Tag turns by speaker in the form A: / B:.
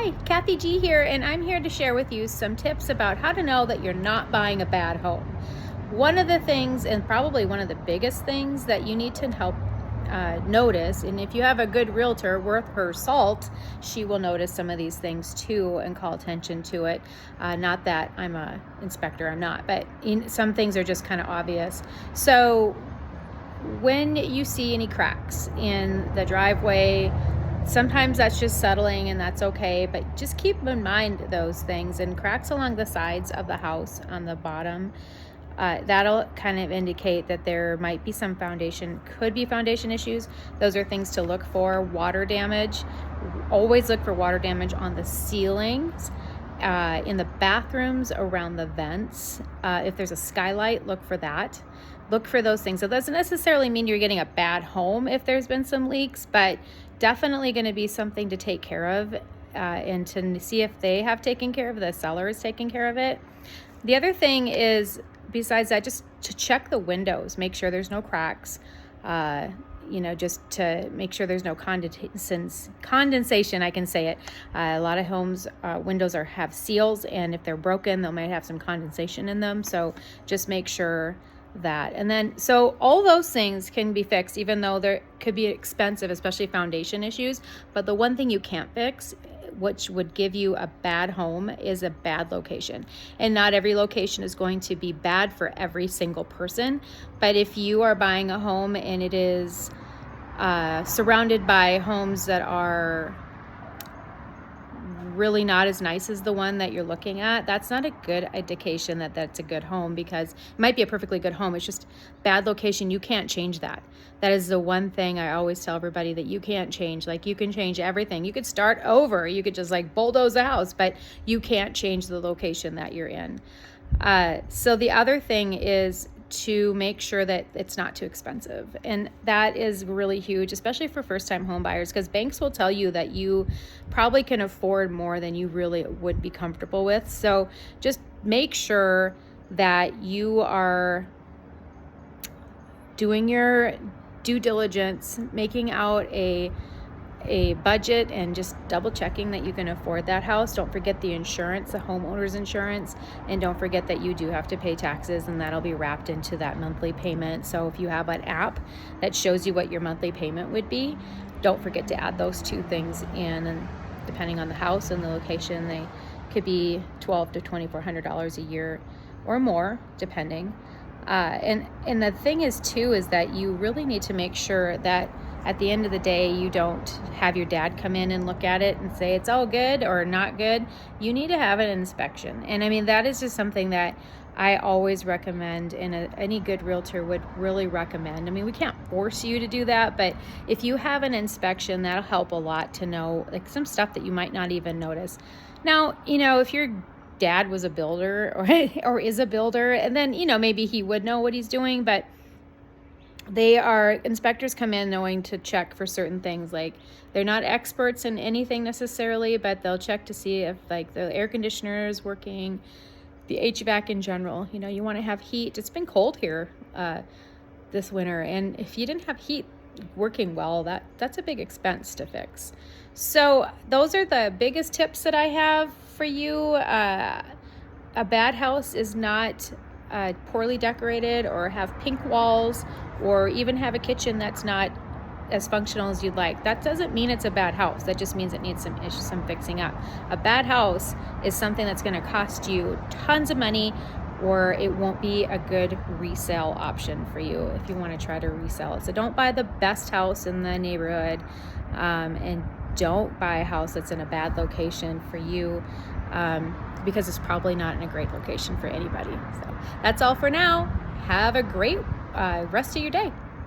A: Hi, Kathy G here, and I'm here to share with you some tips about how to know that you're not buying a bad home. One of the things, and probably one of the biggest things that you need to help notice, and if you have a good realtor worth her salt, she will notice some of these things too and call attention to it. Not that I'm a inspector, I'm not, but some things are just kind of obvious. So when you see any cracks in the driveway, sometimes that's just settling and that's okay, but just keep in mind those things. And cracks along the sides of the house on the bottom, that'll kind of indicate that there might be some could be foundation issues. Those are things to look for. Water damage, always look for water damage on the ceilings, in the bathrooms, around the vents. If there's a skylight, look for that. Look for those things. So that doesn't necessarily mean you're getting a bad home if there's been some leaks, but definitely going to be something to take care of, and to see if they have taken care of, the seller is taking care of it. The other thing is, besides that, just to check the windows, make sure there's no cracks, just to make sure there's no condensation, I can say it. A lot of homes, windows have seals, and if they're broken, they might have some condensation in them. So just make sure that. And then, so all those things can be fixed, even though they could be expensive, especially foundation issues. But the one thing you can't fix, which would give you a bad home, is a bad location. And not every location is going to be bad for every single person. But if you are buying a home and it is surrounded by homes that are really not as nice as the one that you're looking at, that's not a good indication that that's a good home, because it might be a perfectly good home. It's just bad location. You can't change that. That is the one thing I always tell everybody that you can't change. Like, you can change everything. You could start over. You could just bulldoze the house, but you can't change the location that you're in. So the other thing is to make sure that it's not too expensive. And that is really huge, especially for first-time home buyers, because banks will tell you that you probably can afford more than you really would be comfortable with. So just make sure that you are doing your due diligence, making out a budget, and just double checking that you can afford that house. Don't forget the insurance, the homeowner's insurance, and don't forget that you do have to pay taxes, and that'll be wrapped into that monthly payment. So if you have an app that shows you what your monthly payment would be, don't forget to add those two things in. And depending on the house and the location, they could be $1,200 to $2,400 a year or more, depending. And the thing is too, is that you really need to make sure that at the end of the day, you don't have your dad come in and look at it and say it's all good or not good. You need to have an inspection. And I mean, that is just something that I always recommend, and any good realtor would really recommend. I mean, we can't force you to do that, but if you have an inspection, that'll help a lot to know some stuff that you might not even notice. Now, if your dad was a builder or is a builder, and then, maybe he would know what he's doing, but inspectors come in knowing to check for certain things. Like, they're not experts in anything necessarily, but they'll check to see if the air conditioner is working, the HVAC in general. You want to have heat. It's been cold here this winter, and if you didn't have heat working well, that's a big expense to fix. So those are the biggest tips that I have for you. A bad house is not poorly decorated, or have pink walls, or even have a kitchen that's not as functional as you'd like. That doesn't mean it's a bad house. That just means it needs some fixing up. A bad house is something that's going to cost you tons of money, or it won't be a good resale option for you if you want to try to resell it. So don't buy the best house in the neighborhood, and don't buy a house that's in a bad location for you, because it's probably not in a great location for anybody. So that's all for now. Have a great rest of your day.